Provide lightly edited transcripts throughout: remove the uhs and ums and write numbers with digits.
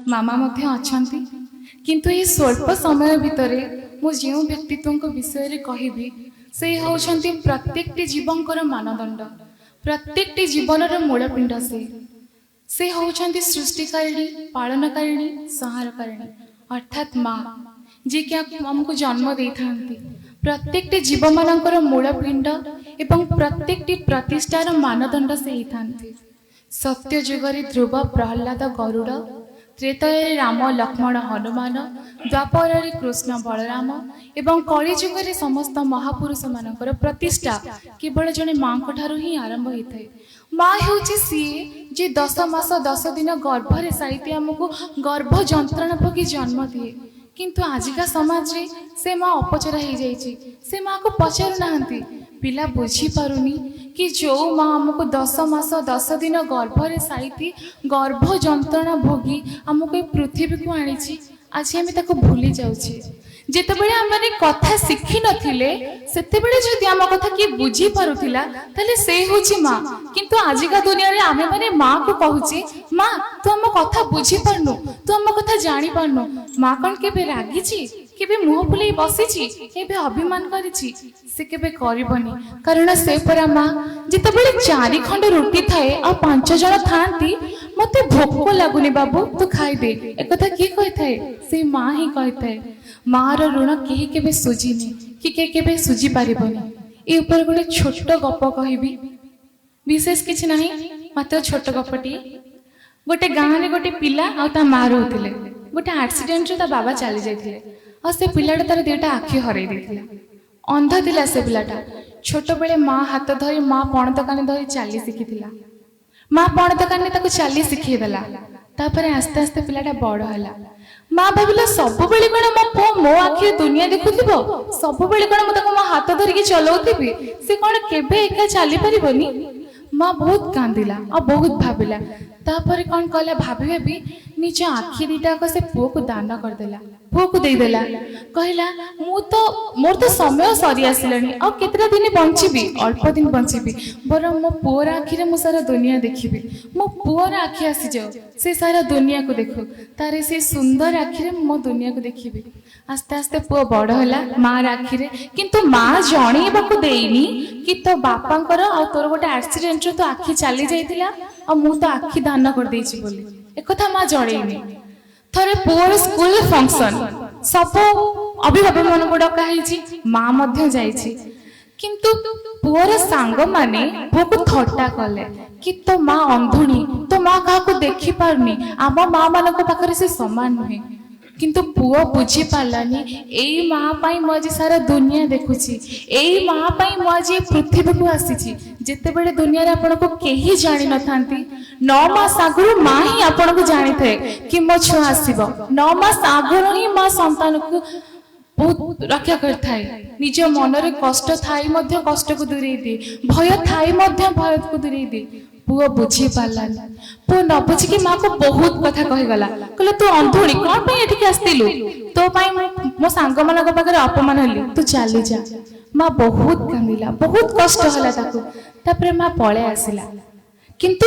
मामा मध्य अछंती किंतु ये स्वल्प समय भितर मु जो व्यक्तित्व विषय रे कहिबी से होउछंती प्रत्येकटी जीवंकर मानदंड प्रत्येकटी जीवनर मूलपिंड से होउछंती सृष्टिकारिणी पालनकारिणी संहारकारिणी अर्थात माँ जी कि आमको जन्म दे थांती प्रत्येकटी जीव मानकर मूलपिंड एवं प्रत्येकटी प्रतिष्ठार मानदंड से ही थांती। सत्य जुगरे ध्रुव प्रहलाद गरुड़ त्रेतय राम लक्ष्मण हनुमान द्वापर कृष्ण बलराम एवं कली जुगरे समस्त महापुरुष मानकर प्रतिष्ठा केवल जड़े माँ ठारू ही आरंभ होता है। माँ हूँ सीए जे 10 मास 10 दिन गर्भरे साइती आमको गर्भ जंत्रणा भोगी जन्म दिए किंतु आजिका समाज रे से माँ अपचरा हो जाइए से माँ को पचारू नाहंती पिला बुझी पारुनी कि जो माँ आमको 10 मास 10 दिन गर्भरे साइती गर्भ जंत्रणा भोगी आमको पृथ्वी को आनी आज आम ताको भूली जाऊे जितेबले आमने कथा शिखी नथिले सेतेबेले जदि आम कथा किए बुझी पारुथिला ताले से होची माँ किंतु आजिका दुनिया रे आमे माने माँ को कहूचे माँ तू आम कथा बुझी पारनु तू आम कथा जानी पारनु माँ कौन केबे रागिची केबे मुह फुले बसीची केबे अभिमान करिची से केबे करबनी कारण से परा माँ जितेबले 4 खंड रोटी थाए आ 5 जण थांती मते भोक लागुनी बाबू तू खाई दे एक कथा की कहि थाए से माँ ही कहि थाए माँ ऋण केही केबे सुझिनी कि केबे सुझी पारिबनी। ए ऊपर गोटे छोट गप कहबी विशेष किछि नाही मात्र छोट गपटी गोटे गाँव रे गोटे पिला आ ता माँ रहउथिले गोटे एक्सीडेंट रे ता बाबा चली जाइथिले आ से पिलाटा तार दुईटा आखि हरई देथिला अंध थिला से पिलाटा छोट बेले माँ हाथ धरी माँ पणतकानी धरी चली शिखिथिला माँ पणतकानी ताको चली शिखई देला तापर आस्ते आस्ते पिलाटा बड़ होला माँ भाविला सब बेले कौन मो पुओ मो आखि दुनिया देखुथिबो सब बेले कौन मो मो हाथ धरिकी चलाउथिबी से कौन केबे एका चली परिबनी। माँ बहुत कांदिला और बहुत भाविला तापर कौन कहला भाभी भाभी निज आखि दीटा से पुओ को दान करदेला पुओ को देदेला कहला मोर तो समय सरी आसिलानी और केतरा दिन बंचीबी अल्प दिन बंचीबी बर मो पुओर आखिरे मो सारा दुनिया देखिबी मो पुओर आखि आसी जाओ से सारा दुनिया को देखो तारे से सुंदर आखिरे मो दुनिया को देखिबी। आस्ते आस्ते पुओ बड़ होला माँ आखिरे किंतु माँ जणेबाकू देइनी कि तो बापांकर आ तोर गोटे एक्सीडेंट रे तो आखि चली जाइतिला और मु तो आखि दान कर देइछि बोली एक कथा माँ जणेइनी। थरे पुओर स्कूल फंक्शन सब अभिभावक मन को डका हेछि माँ मध्य जाइछि किंतु पुओर सांग माने पुओ को थट्टा कले कि तो माँ अंधुणी तो माँ का को देखि पारनी आम माँ मान पाखरे से समान नुहे किंतु पुओ बुझी पारानी एई माँ पाई मु आज सारा दुनिया देखुची एई माँ पाई मु आज पृथ्वी को आसीची जेतेबेले दुनिया रे आपण को केही जानि न थांती 9 मास आगु माँ ही आपण को जानि थे कि मो छुआ आसीबो 9 मास आगु ही माँ संतान को बहुत रक्षा करथाय निज मन रे कष्ट थाई मध्य कष्ट को दूरेई दे भय थाई मध्य भय को दूरेई दे पुओ बुझी पारानी पुओ न बुझी कि माँ को बहुत कथा कही गला कहले तू अंधुणी कौन पे एठी आस्तिलु तो पाई मो सांग मानक पाखरे अपमान हली तू चली जा। माँ बहुत कांदिला बहुत कष्ट होला ताको तापरे माँ पळे आसिला किंतु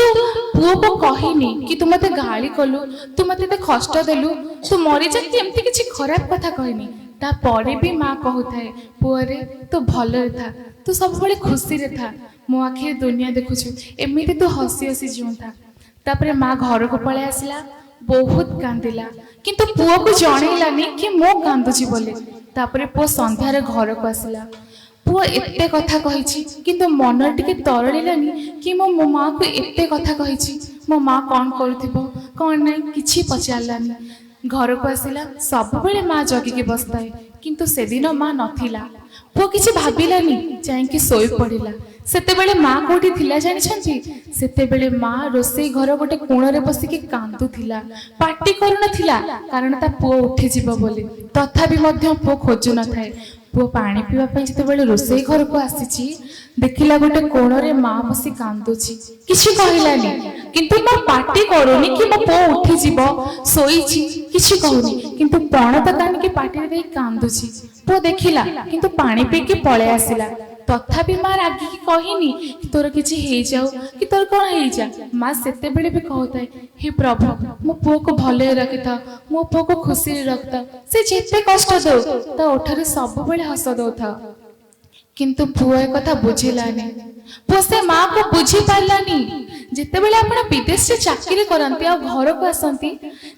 पुओ को कहिनी कि तू मते गाली कलु तू मते कष्ट देलु तू मरी जा एमती किछि खराब कथा कहनी तापरे भी माँ कहूଥାଏ पुओ रे तू भले था तू सब बड़े खुशी रे था मो आखि दुनिया देखुछु एमिति तू हसी हसी जीवन था। तापरे माँ घर को पळे आसिला बहुत कांदिला किंतु पुओ को जणैलानी कि मो कांदुची बोले तापरे पुओ संध्यारे घर को आसिला पुओ एते कथा कहिछि किंतु मन टिके तरळिलानी कि मो माँ को एते कथा कहिछि मो माँ कौन करूथिबो कौन नहीं किछि पचारलानी घर को आसिला सब बेले माँ जगिके बसताए किंतु से दिन माँ नथिला पुओ किछि भाबिलानी जाइके सोई पड़िला सेतेबेले माँ कोठी थिला जानिछंती सेतेबेले माँ रोसई घर गोटे कोणरे बसिके कांदुथिला पार्टी करू नथिला कारण ता पुओ उठी जिवो बोली तथापि मध्य पुओ खोजु न थाए पुओ पानी पीवा पई जेतेबेले रोसई घर को आसीची देखिला गोटे कोणरे माँ बसी कांदुची किछि कहिलानी किंतु माँ पार्टी करूनी कि मो पुओ उठी जिवो सोईची किछि कहूनी किंतु पण तो कान के पार्टी रे कांदुची पुओ देखिला किंतु पानी पी के पळे आसिला तथापि माँ रागिकी कहनी कि तोर किछि हेइ जाऊ कि तोर कौन हेइ जा। माँ सेते बेले भी कहउଥାଏ हे प्रभु मो पुओ को भले रखिथा, मो पुओ को खुशी रखता, से जेते कष्ट दो ता ओठरे सब बेले हस दउथा। किंतु पुओ ए कथा बुझिलानी, पुओ से माँ को बुझी पारलानी। जिते बेले आपण विदेश से चाकरी करंती आ घर को आसंती,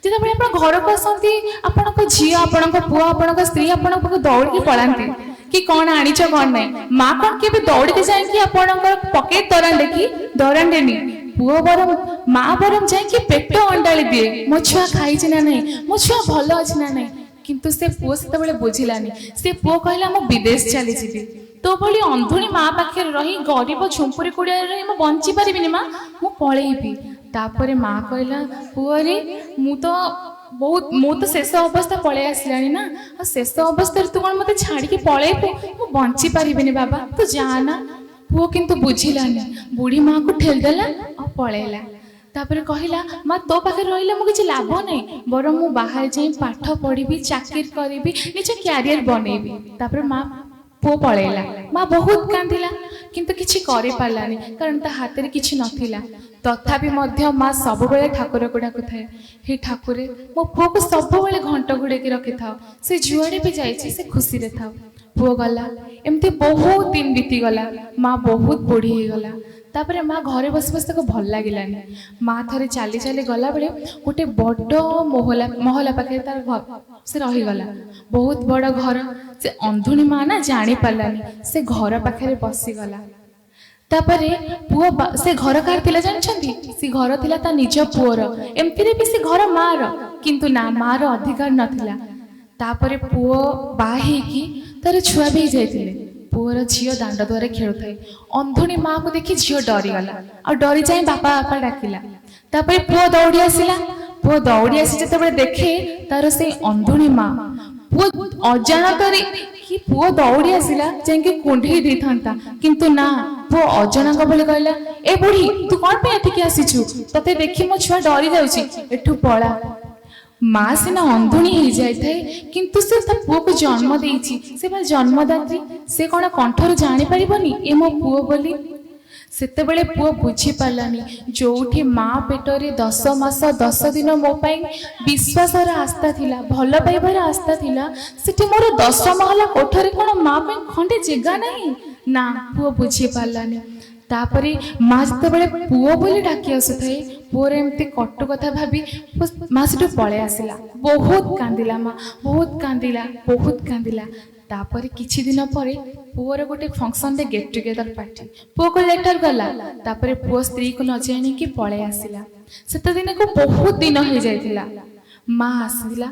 जिते बेले आपण घर को आसंती आपण को झियो, आपण को पुओ, आपण को स्त्री आपण को दौड़ के पळांती कि कौन आनिच कौन नहीं। माँ कौन के दौड़ के जाए आपणकर पकेट दरांडे कि दरांडेनी, पुओ बरम माँ बरम जाए पेट अंडाली दिए मो छुआ खाई ना नहीं, मो छुआ भल अच्छी ना नहीं। किंतु से पुओ से बुझिलानी, से पुओ कहला मो विदेश चली जीवी, तो भली अंधुणी माँ पाखे रही गरीब झुंपुरी कुड़िया रही मु बंची पारिबिनी माँ, मु पळेइबी। तापरे माँ कहला पुओ रे मु तो शेष अवस्था पलि आसलानी ना, शेष अवस्था तू कौन मत छाड़ी पलैबू, मु बंची पारिबिनी बाबा तू जाना। पुओ किंतु बुझिलानी, बुढ़ी माँ को ठेलदेला और पलैला। तापर कहला माँ तो पाखे रहिले मु किछि लाभ नहीं, बरं मु बाहर जाई पाठ पढ़ी चाकरी करी निज क्यारियर बनैबी। तापर माँ पुओ पलैला। माँ बहुत कांदिला किंतु किछि करि पारलानी, कारण ता हाथ में किछि नथिला। तथापि मध्य माँ सब बेले ठाकुर को डाकुଥାଏ, हे ठाकुरे मो पुओ को सब बेले घंट घोड़े रखि थाओ, से जुआड़े भी जाइछि से खुशी रे थाओ। पुओ गला, एमती बहुत दिन बीती गला, माँ बहुत बुढ़ी हो गला। तापरे माँ घरे बस बस ताको भल लागिलानी। माँ थरे चाली चाली गला बेले गोटे बड़ महला पाखे तार घर से रही गला, बहुत बड़ घर। से अंधुणी माँ ना जानी पारलानी, से घर पाखे बसी गला। तापरे पुओ से घर कार थिला जानछंती, से घर थिला ता निज पुओर, एमती भी से घर माँ रो, किंतु ना माँ रो अधिकार नथिला। तापरे पुओ बाही की तार छुआ भी जाइतिले, पुओर झियो दांड द्वारा खेलुथाय। अंधुणी माँ को देखि झियो डरी गला और डरी जाए बापा बापा डाकिला। तापरे पुओ दौड़ी आसिला, पुओ दौड़ी आसी जते देखे तार से अंधुणी माँ, पुओ अजाणतरे कि पुओ दौड़ी आसिला जाके कुंढे दे थांता, किंतु ना पुओ अजाणक बोले कहला ए बुढ़ी तू कौन पे एठिके आसीछु, तते देखि मो छुआ डरी जाउची, एठु पळा। माँ सिना अंधुणी हो जाए किंतु से ता पुओ को जन्म देइछि, से बा जन्मदात्री, से कौन कंठर जानी पारिबनी ए मो पुओ बोली। सेते बेले पुओ बुझी पारलानी, जोठी माँ पेटरे 10 मास 10 दिन मो पाई विश्वासर आस्था थिला, भल पाइबार आस्था थिला, सेठी मोर 10 महला कोठरे कोन माँ पे खंडे जगह नहीं ना। पुओ बुझी पारलानी। तापरे माँ जिते बेले पुओ बोली डाकी आसुଥାଏ, पुओर एमती कटु कथा भाभी माँ सेठु पळे आसिला। बहुत कांदिला माँ, बहुत कांदिला, बहुत कांदिला। तापर किछि दिन परे पुओर गोटे फंक्शन रे गेट टुगेदर पार्टी, पुओ को लेटर गला। तापर पुओ स्त्री को न जानी कि पळे आसिला। सेते दिन को बहुत दिन हो जाइतिला। माँ आसिला,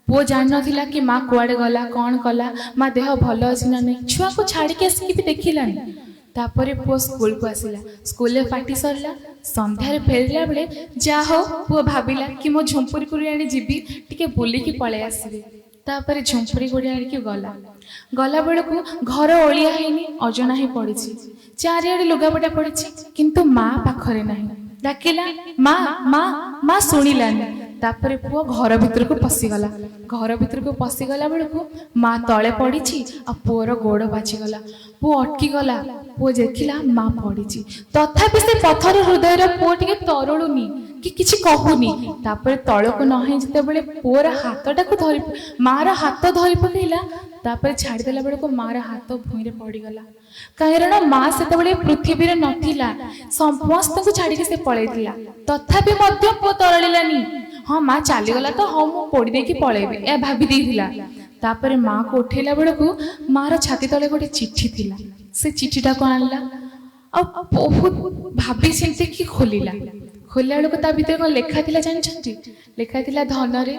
पुओ जान नथिला कि माँ कुआडे गला, कौन कला, माँ देह भल अछि ना नहीं, छुआ को छाड़ी के आसिक भी देखिलानी। तापरे पुओ स्कूल को आसिला, स्कूल रे पार्टी सरला। संध्यारे फेरला बेले जा हो पुओ भाबिला कि मो झुंपुरी कुड़ी आनी जीबी टिके बुली की पळे आसीबी। तापरे झुंपुरी कुड़ी आनी कि गला बेले को घर ओलिया हेनी, अजना ही पड़िछि, चारिआडे लुगापटा पड़िछि, किंतु माँ पाखरे नाही। डाकिला माँ माँ माँ शुणिलानी। तापरे पुओ घर भीतर को पशिगला, घर भीतर को पशिगला बेले को माँ तले पड़िछि आ पुओर गोड़ बाजिगला। पुओ अटकी गला, पुओ देखिला माँ पड़िछि, तथापि से पत्थर हृदय पुओ टिके तरुलुनी कि किछि कहूनी। तापरे तळको नहे जते बेले पुओर हाथटा को धरि मार हाथ धरि पकेला, तापरे छाड़ी देला बेले को मार हाथ भूई रे पड़ी गला। कारण माँ सेते बेले पृथ्वी रे नथिला, समस्त को छाड़ी के से पळैतिला। तथापि मध्य पुओ तरलिलानी। हाँ माँ चली गला तो हाँ मु पोड़ी देकी पळैबे ए भाभी देइथिला। तापरे माँ को उठेला बेले को मार छाती तले गोटे चिट्ठी थिला, से चिट्ठीटा को आनला आ बहुत भाभी चिंते कि खोलिला। खोलिला बेले को ता भीतर को लेखा थिला जानछंती, लेखा थिला धनरे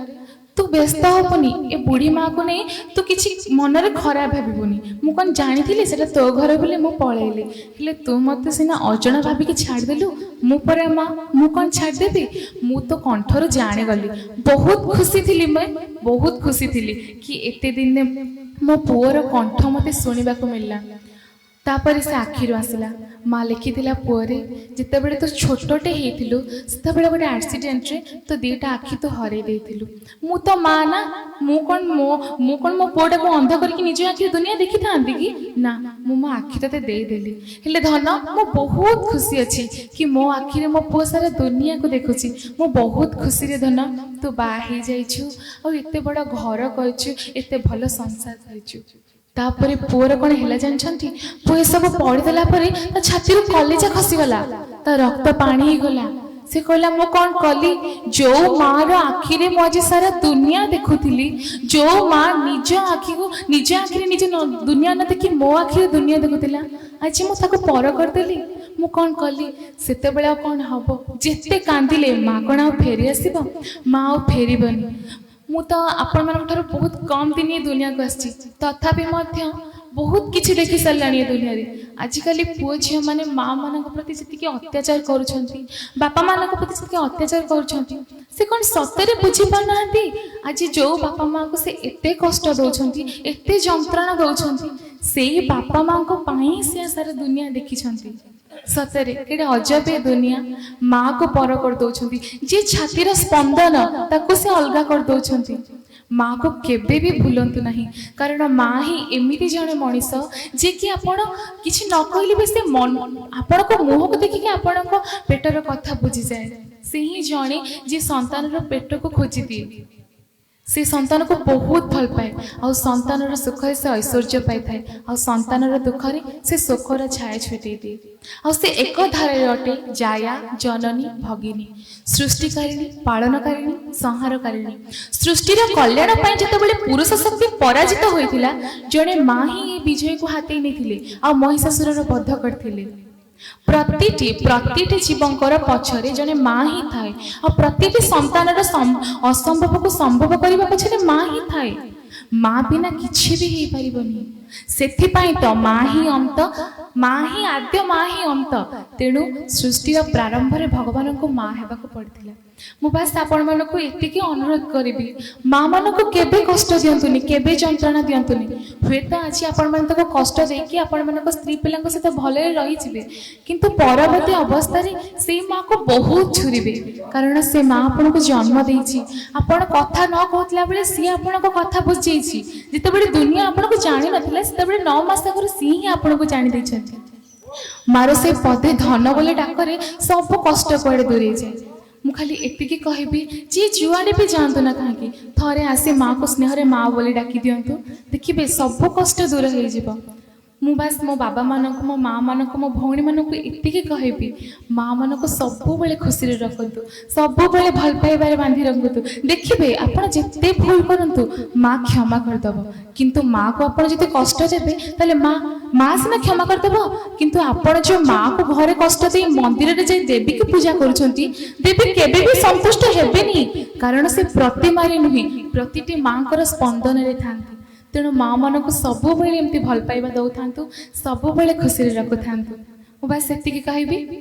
तू व्यस्त होबुनी, ए बुढ़ी माँ को नहीं तू किछि मनरे खराब भाबिबुनी, मु कोन जानी थिली सेटा तो घर बोले मु पळैली, हेले तू मते सिना अजणा भाभी कि छाड़ देलु, मु परे माँ मु कोन छाड़ देबी, मु तो कंठर जाने गली। बहुत खुशी थिली, मैं बहुत खुशी थिली कि एते दिन मो पुओर कंठ मते सुनिबा को मिलला। तापर से आखिर आसला माँ लिखिथिला पुअरे जितेबले तो छोटटे हेतिलु सेतेबले गोटे एक्सीडेंट रे तो दीटा आखि तो हरे देथिलु मु तो माँ ना मु कोन मो पुअटा को अंध करके निज आखि दुनिया देखि थांती कि ना मु मो आखि तते देई देली हेले धन मु बहुत खुशी अछि कि मो आखि रे मो पुअ सारा दुनिया को देखुछि मु बहुत खुशी रे धन तू बा हे जाइछु और एते बड़ा घर करछु एते भलो संसार करछु तापरे पुअर कौन है जानछंती पुए सब पढ़ीदेला छाती कलेजा खसीगला ता रक्त पानी ही गला से कहला मो कौन कली जो माँ रो आखि रे मो आज सारा दुनिया देखुथिली जो माँ निज आखि को निज आखि रे निज दुनिया न देखि मो आखि रे दुनिया देखुथिला आज मु ताको पर करदेली मु कौन कली सेते बेला कौन हबो जेते कांदिले माँ कौन आ फेरी आसीबो माँ आ फेरीबनी मु तो आपण मान बहुत कम दिन ये दुनिया को आसी तथापि बहुत किसी देखी सारे ये दुनिया रे आजिकल पुओ झी मैंने माँ मान प्रति जी अत्याचार करुँच बापा मान प्रति जी अत्याचार करुँच से कौन सतरे बुझी पाना आज जो बापा माँ को से एते कष्ट दौरान एते जंत्रणा दौरान से बापा माँ को से सारा दुनिया देखी सतरे कि अजब ए दुनिया माँ को पर कर दौरान जी छातीर स्पंदन ताको से अलग कर दौरान माँ को केबे भी भूलंतु नहीं कारण माँ ही एमती जड़े मनीष जे कि आपण किसी न कहले भी से मन आपण को मुह को देखिक आपण को पेटर कथा बुझी जाए से ही जड़े जे संतान पेट को खोजी दिए से संतान को बहुत भल पाए आ संतान सुख से ऐश्वर्य पाई थाए आ संतान दुख से शोकर छाया छुटे दिए आ से एक धारे अटे जाया जननी भगिनी सृष्टिकारिणी पालनकारिणी संहारकारिणी सृष्टिर कल्याण पाई जितेबाला पुरुष शक्ति पराजित होइथिला जड़े माँ ही विजय को हाथई नहीं आ महिषासुर बध करथिले प्रतिटी जीवंकर पछरे जने माँ ही थाए और प्रतिटी संतानर असंभव को संभव करने पछरे माँ ही थाए माँ बिना किछि भी हो पारिबनी सेथिपाई तो माँ ही अंत माँ ही आद्य माँ ही अंत तेणु सृष्टि प्रारंभ में भगवान को माँ हेबाक पड़थिला मु बास आपण मानक एतिकी अनुरोध करी माँ मानक केबे कष्ट दियंतुनी केबे जंत्रणा दियंतुनी हुए तो आज आपण मानक कष्ट देकी आपण मानक स्त्री पिलांक सहित भले रही जिवे किंतु परवर्ती अवस्था रे से माँ को बहुत छुरीबे कारण से माँ आपण को जन्म देइछि आपण कथा न कहतला बेले सी आपण को कथा बुझ जाइछि जितेबेले दुनिया आपण को जानि नथिला सेतेबेले 9 मास आगर सी ही आपण को जानि दैछथि मारो से पदे धन बोले डाकरे सब कष्ट पड़े दूरे जाए मु खाली एतिकी कहबी जी जुआड़े भी जातु ना कहीं थरे आसे माँ को स्नेह माँ बोली डाकी दिंतु देखिए सब कष्ट दूर हो मु बास मो बाबा मानक मो माँ मानक मो भौणी मानक एतिकी कहबी माँ मानक सब बेले खुशी रखतु सब बेले भल पाइबार बांधी रखतु देखिए आपड़ जिते भूल करंतु माँ क्षमा करदेव किंतु माँ को आप जो कष्ट देवे ताले माँ सीना क्षमा करदेव किंतु आपण जो माँ को घरे कष्ट दे मंदिर में जाई देवी की पूजा करुछंती देवी केबे भी संतुष्ट हेबेनी कारण से प्रतिमारी नुहे प्रतिटी माँ को स्पंदन रे थांती तेणु माँ मान को सब बेले एमती भल पाइबा दौ था सब बेले खुशी रखु था बस से कहबी।